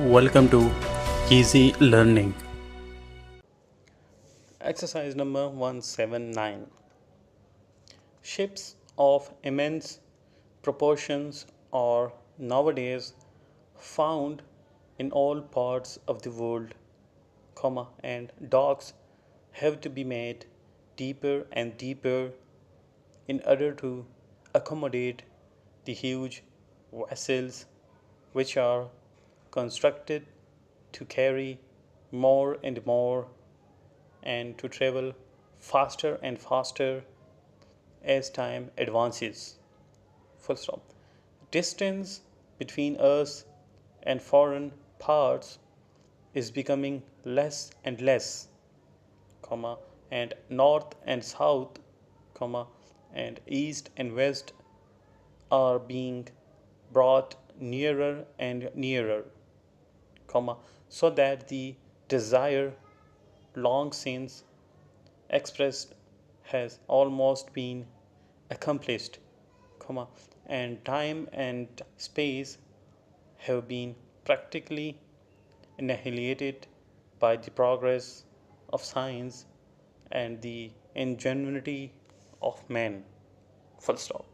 Welcome to Easy Learning. Exercise number 179. Ships of immense proportions are nowadays found in all parts of the world, and docks have to be made deeper and deeper in order to accommodate the huge vessels which are constructed to carry more and more and to travel faster and faster as time advances. Full stop. Distance between us and foreign parts is becoming less and less, and north and south, and east and west are being brought nearer and nearer, so that the desire long since expressed has almost been accomplished, and time and space have been practically annihilated by the progress of science and the ingenuity of man. Full stop.